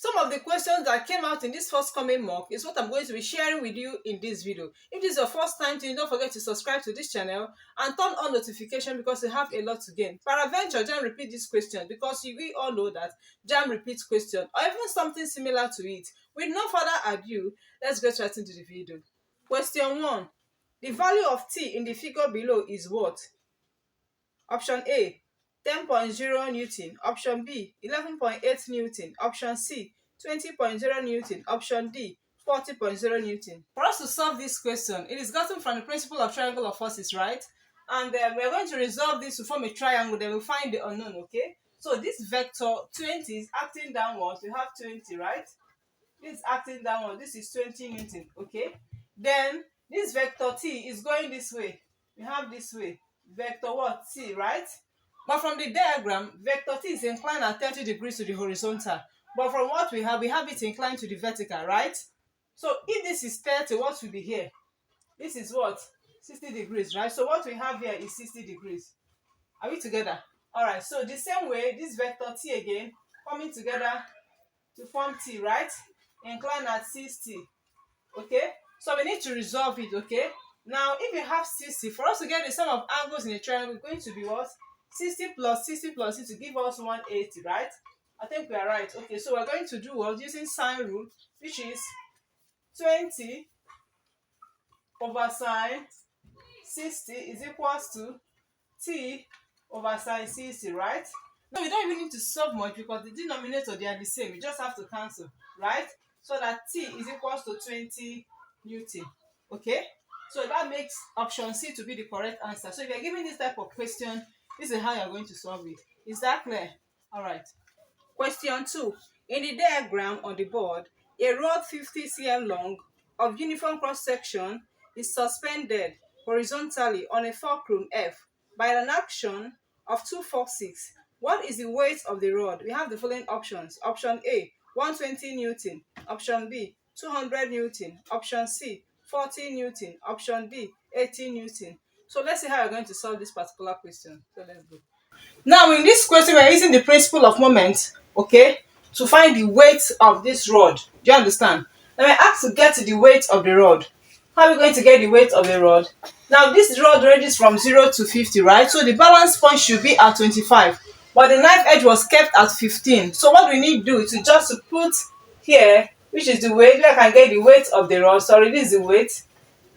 Some of the questions that came out in this forthcoming mock is what I'm going to be sharing with you in this video. If this is your first time, don't forget to subscribe to this channel and turn on notification because you have a lot to gain. Peradventure, JAMB repeat this question because we all know that JAMB repeats question or even something similar to it. With no further ado, let's get right into the video. Question 1. The value of T in the figure below is what? Option A, 10.0 Newton. Option B, 11.8 Newton. Option C, 20.0 Newton. Option D, 40.0 Newton. For us to solve this question, it is gotten from the principle of triangle of forces, right? And we're going to resolve this to form a triangle, then we'll find the unknown, okay? So this vector 20 is acting downwards. We have 20, right? This is acting downwards. This is 20 Newton, okay? Then this vector T is going this way. We have this way. Vector what? T, right? But from the diagram, vector T is inclined at 30 degrees to the horizontal. But from what we have it inclined to the vertical, right? So if this is 30, what will be here? This is what? 60 degrees, right? So what we have here is 60 degrees. Are we together? Alright, so the same way, this vector T again, coming together to form T, right? Inclined at 60. Okay? So we need to resolve it, okay? Now, if you have 60, for us to get the sum of angles in a triangle, it's going to be what? 60 plus 60 plus 60 to give us 180, right? I think we are right. Okay, so we're going to do what? Using sine rule, which is 20 over sine 60 is equals to T over sine 60, right? So we don't even need to solve much because the denominator, they are the same. We just have to cancel, right? So that T is equals to 20 Newton, okay? So that makes option C to be the correct answer. So if you're given this type of question, this is how you're going to solve it. Is that clear? All right. Question 2. In the diagram on the board, a rod 50 cm long of uniform cross-section is suspended horizontally on a fulcrum F by an action of 2 forces. What is the weight of the rod? We have the following options. Option A, 120 Newton. Option B, 200 Newton. Option C, 40 Newton. Option D, 80 Newton. So let's see how we're going to solve this particular question. So let's go. Now in this question, we're using the principle of moment, okay, to find the weight of this rod. Do you understand? Now we're asked to get the weight of the rod. How are we going to get the weight of the rod? Now this rod ranges from 0 to 50, right? So the balance point should be at 25. But the knife edge was kept at 15. So what we need to do is just to put here, which is the weight, where I can get the weight of the rod. Sorry, this is the weight.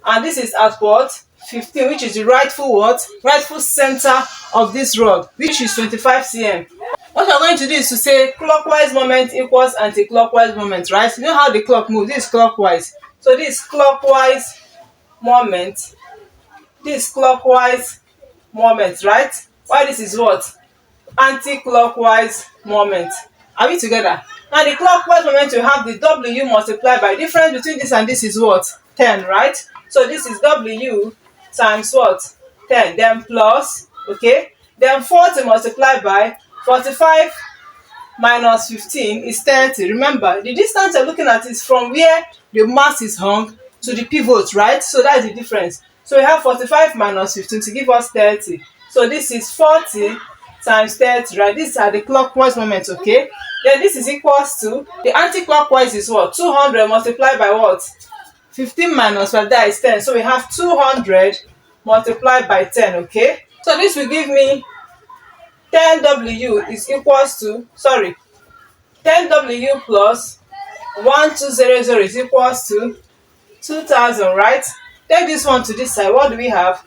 And this is at what? 15, which is the rightful what? Rightful center of this rod, which is 25 cm. What we're going to do is to say clockwise moment equals anti-clockwise moment, right? You know how the clock moves. This is clockwise. So this is clockwise moment. This is clockwise moment, right? Why this is what? Anti-clockwise moment. Are we together? Now the clockwise moment, you have the W multiplied by difference between this and this is what? 10, right? So this is W times what? 10. Then plus, okay? Then 40 multiplied by 45 minus 15 is 30. Remember, the distance you're looking at is from where the mass is hung to the pivot, right? So that's the difference. So we have 45 minus 15 to give us 30. So this is 40 times 30, right? These are the clockwise moments, okay? Then this is equals to, the anti-clockwise is what? 200 multiplied by what? 15 minus 5, that is 10. So we have 200 multiplied by 10, okay? So this will give me 10W is equals to, 10W plus 1200 is equals to 2000, right? Take this one to this side. What do we have?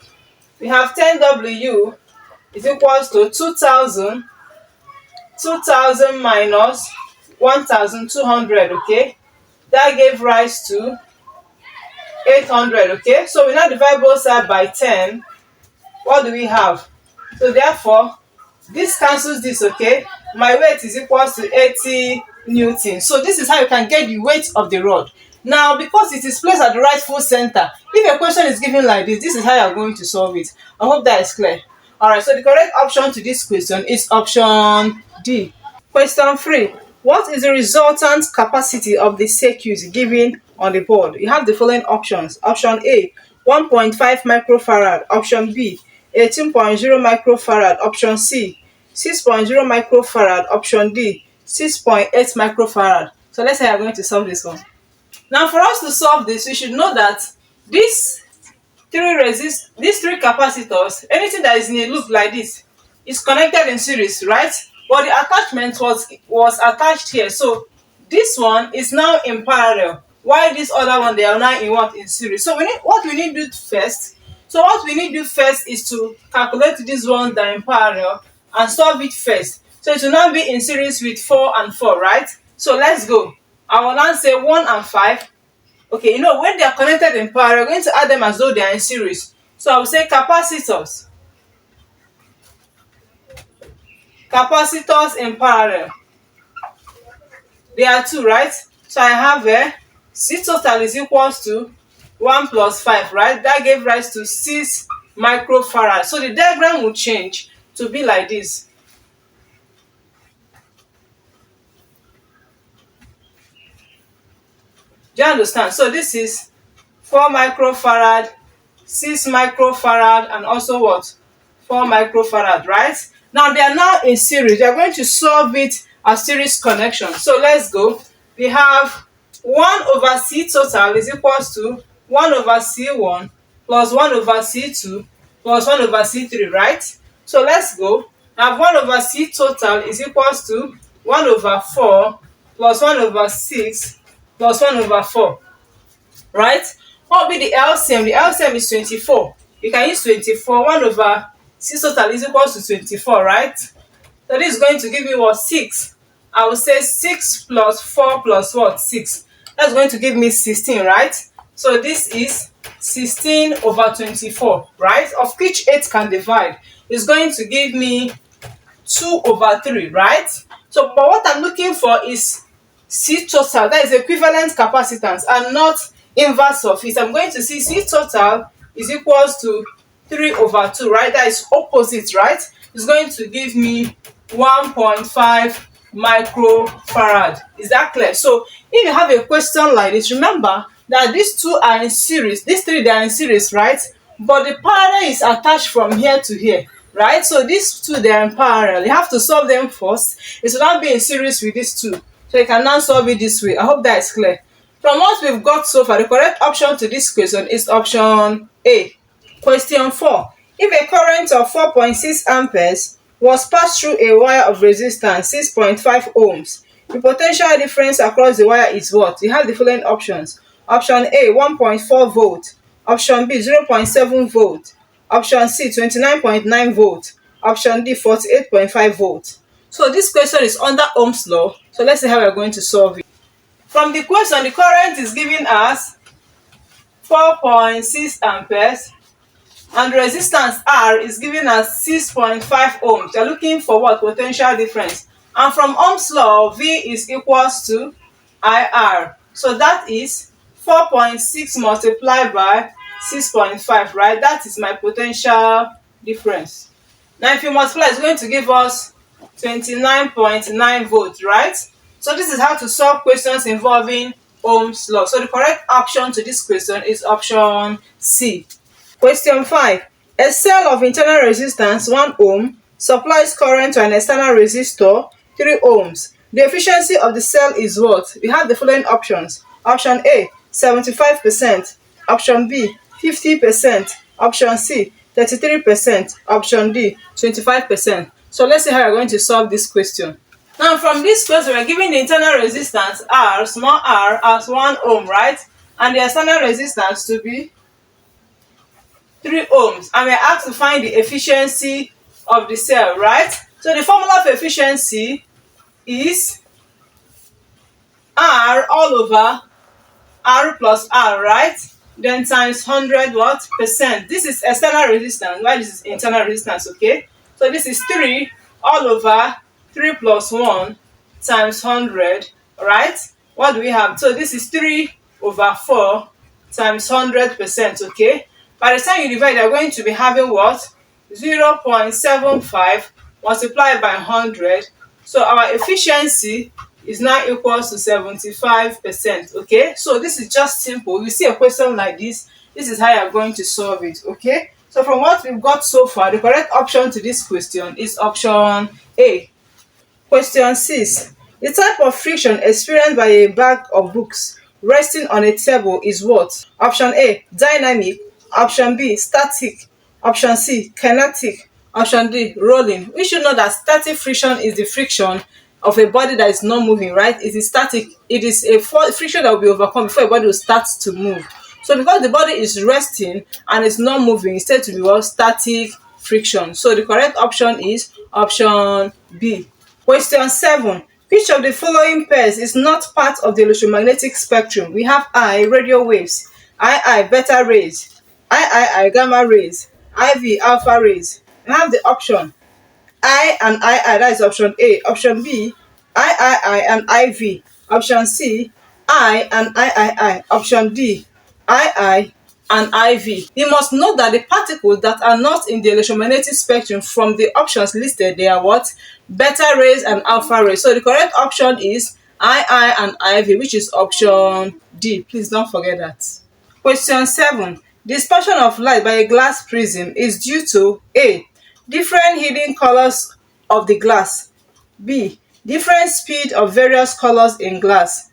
We have 10W is equals to 2000 minus 1200, okay? That gave rise to 800, okay? So we now divide both sides by 10. What do we have? So therefore, this cancels this, okay? My weight is equals to 80 Newton. So this is how you can get the weight of the rod. Now, because it is placed at the rightful center, if a question is given like this is how you are going to solve it. I hope that is clear. Alright, so the correct option to this question is option D. Question 3. What is the resultant capacity of the circuit given on the board? You have the following options. Option A, 1.5 microfarad. Option B, 18.0 microfarad. Option C, 6.0 microfarad. Option D, 6.8 microfarad. So let's say I'm going to solve this one. Now for us to solve this, we should know that these these three capacitors, anything that is in a loop like this is connected in series, right? But the attachment was attached here. So this one is now in parallel, while this other one, they are now in what? In series. So we need to do first. So what we need to do first is to calculate this one that are in parallel and solve it first. So it will now be in series with 4 and 4, right? So let's go. I will now say 1 and 5. Okay, when they are connected in parallel, we're going to add them as though they are in series. So I will say capacitors. Capacitors in parallel. There are 2, right? So I have C total is equals to 1 plus 5, right? That gave rise to 6 microfarad. So the diagram will change to be like this. Do you understand? So this is 4 microfarad, 6 microfarad, and also what? 4 microfarad, right? Now they are now in series. They are going to solve it as series connection. So let's go. We have 1 over C total is equals to 1 over C1 plus 1 over C2 plus 1 over C3, right? So let's go. Now 1 over C total is equals to 1 over 4 plus 1 over 6 plus 1 over 4, right? What will be the LCM? The LCM is 24. You can use 24. 1 over C total is equals to 24, right? So this is going to give me what? 6. I will say 6 plus 4 plus what? 6. That's going to give me 16, right? So this is 16 over 24, right? Of which 8 can divide. It's going to give me 2 over 3, right? So, but what I'm looking for is C total. That is equivalent capacitance and not inverse of it. I'm going to see C total is equals to 3 over 2, right? That is opposite, right? It's going to give me 1.5 microfarad. Is that clear? So if you have a question like this, remember that these two are in series. These three, they are in series, right? But the parallel is attached from here to here, right? So these two, they are in parallel. You have to solve them first. It will not be in series with these two. So you can now solve it this way. I hope that is clear. From what we've got so far, the correct option to this question is option A. Question 4. If a current of 4.6 amperes was passed through a wire of resistance 6.5 ohms, the potential difference across the wire is what? You have the following options. Option A, 1.4 volt. Option B, 0.7 volt. Option C, 29.9 volt. Option D, 48.5 volt. So this question is under Ohm's law. So let's see how we're going to solve it. From the question, the current is giving us 4.6 amperes and the resistance R is giving us 6.5 ohms. You're looking for what? Potential difference. And from Ohm's law, V is equals to IR. So that is 4.6 multiplied by 6.5, right? That is my potential difference. Now if you multiply, it's going to give us 29.9 volts, right? So this is how to solve questions involving Ohm's law. So the correct option to this question is option C. Question 5. A cell of internal resistance 1 ohm supplies current to an external resistor 3 ohms. The efficiency of the cell is what? We have the following options. Option A, 75%. Option B, 50%. Option C, 33%. Option D, 25%. So let's see how we're going to solve this question. Now from this question, we're given the internal resistance R, small r, as 1 ohm, right? And the external resistance to be 3 ohms. And we're asked to find the efficiency of the cell, right? So the formula for efficiency is R all over R plus R, right? Then times 100 what? Percent. This is external resistance, while this is internal resistance, okay? So this is 3 all over 3 plus 1 times 100, right? What do we have? So this is 3 over 4 times 100%, okay? By the time you divide, you're going to be having what? 0.75 multiplied by 100. So our efficiency is now equals to 75%, okay? So this is just simple. You see a question like this is how you're going to solve it, okay? So from what we've got so far, the correct option to this question is option A. Question 6. The type of friction experienced by a bag of books resting on a table is what? Option A, dynamic. Option B, static. Option C, kinetic. Option D, rolling. We should know that static friction is the friction of a body that is not moving, right? It is static. It is a friction that will be overcome before a body will start to move. So because the body is resting and it's not moving, it's said to be what? Static friction. So the correct option is option B. Question 7. Which of the following pairs is not part of the electromagnetic spectrum? We have I, radio waves, II, beta rays, III, gamma rays, IV, alpha rays. We have the option I and II, that is option A. Option B, III and IV. Option C, I and III. Option D, II and IV. You must note that the particles that are not in the electromagnetic spectrum from the options listed, they are what? Beta rays and alpha rays. So the correct option is II and IV, which is option D. Please don't forget that. Question 7. Dispersion of light by a glass prism is due to A. Different hidden colors of the glass. B. Different speed of various colors in glass.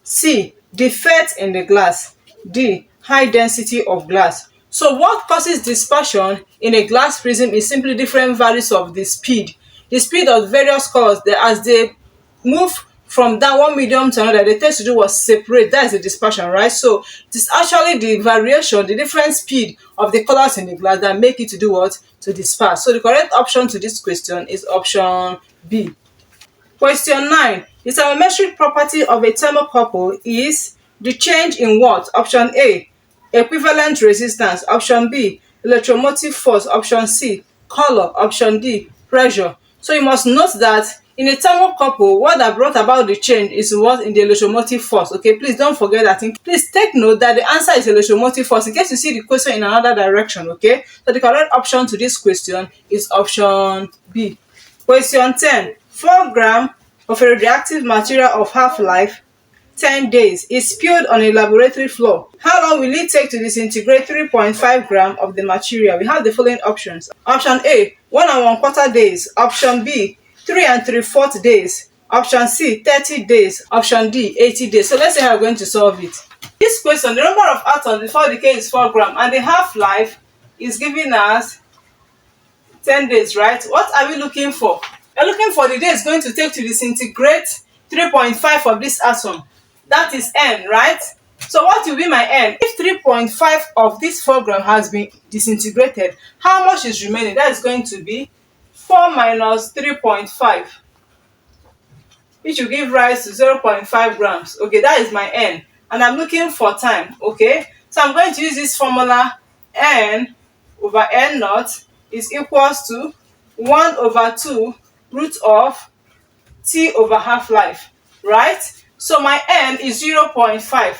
C. Defect in the glass. D. High density of glass. So what causes dispersion in a glass prism is simply different values of the speed. The speed of various colors, as they move from that one medium to another, they tend to do was separate. That is the dispersion, right? So it is actually the variation, the different speed of the colors in the glass that make it to do what? To disperse. So the correct option to this question is option B. Question 9. The thermometric property of a thermocouple is the change in what? Option A, equivalent resistance. Option B, electromotive force. Option C, color. Option D, pressure. So you must note that in a thermocouple, what that brought about the change is what? In the electromotive force. Okay, please don't forget that. Please take note that the answer is electromotive force in case you see the question in another direction. Okay, so the correct option to this question is option B. Question 10. 4 gram of a radioactive material of half-life 10 days is spilled on a laboratory floor. How long will it take to disintegrate 3.5 gram of the material? We have the following options. Option A, 1 and 1/4 days. Option B, 3 and 3/4 days. Option C, 30 days. Option D, 80 days. So let's see how we're going to solve it. This question, the number of atoms before decay is 4 gram and the half-life is given as 10 days, right? What are we looking for? We're looking for the day it's going to take to disintegrate 3.5 of this atom. That is N, right? So what will be my N? If 3.5 of this 4 gram has been disintegrated, how much is remaining? That is going to be 4 minus 3.5, which will give rise to 0.5 grams. Okay, that is my N. And I'm looking for time, okay? So I'm going to use this formula, N over N naught is equals to 1 over 2 root of T over half-life, right? So my N is 0.5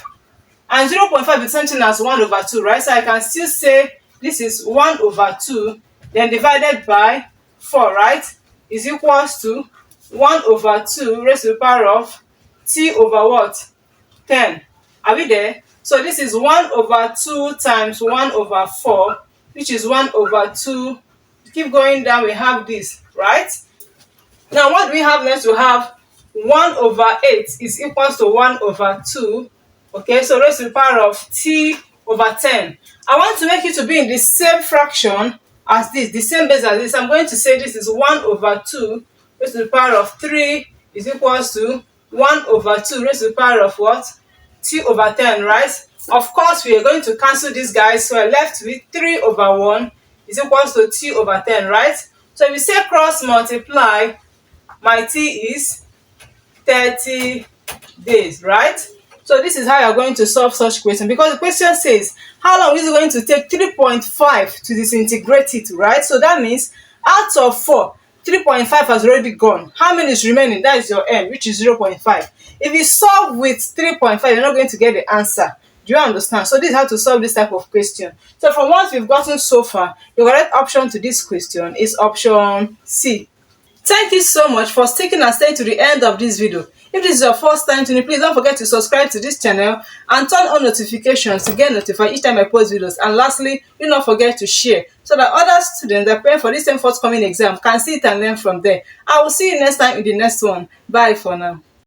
and 0.5 is the same thing as 1 over 2, right? So I can still say this is 1 over 2 then divided by 4, right? Is equals to 1 over 2 raised to the power of T over what? 10. Are we there? So this is 1 over 2 times 1 over 4, which is 1 over 2. Keep going down, we have this, right? Now what do we have next? We have 1 over 8 is equals to 1 over 2. Okay, so raised to the power of T over 10. I want to make it to be in the same fraction as this, the same base as this. I'm going to say this is 1 over 2 raised to the power of 3 is equals to 1 over 2 raised to the power of what? T over 10, right? Of course, we are going to cancel these guys, so I'm left with 3 over 1 is equals to T over 10, right? So if we say cross multiply, my T is 30 days, right? So this is how you're going to solve such question, because the question says how long is it going to take 3.5 to disintegrate it, right? So that means out of 4, 3.5 has already gone. How many is remaining? That is your N, which is 0.5. If you solve with 3.5, you're not going to get the answer. Do you understand? So this is how to solve this type of question. So from what we've gotten so far, the correct option to this question is option C. Thank you so much for sticking and staying to the end of this video. If this is your first time tuning, please don't forget to subscribe to this channel and turn on notifications to get notified each time I post videos. And lastly, do not forget to share so that other students that prepare for this same forthcoming exam can see it and learn from there. I will see you next time in the next one. Bye for now.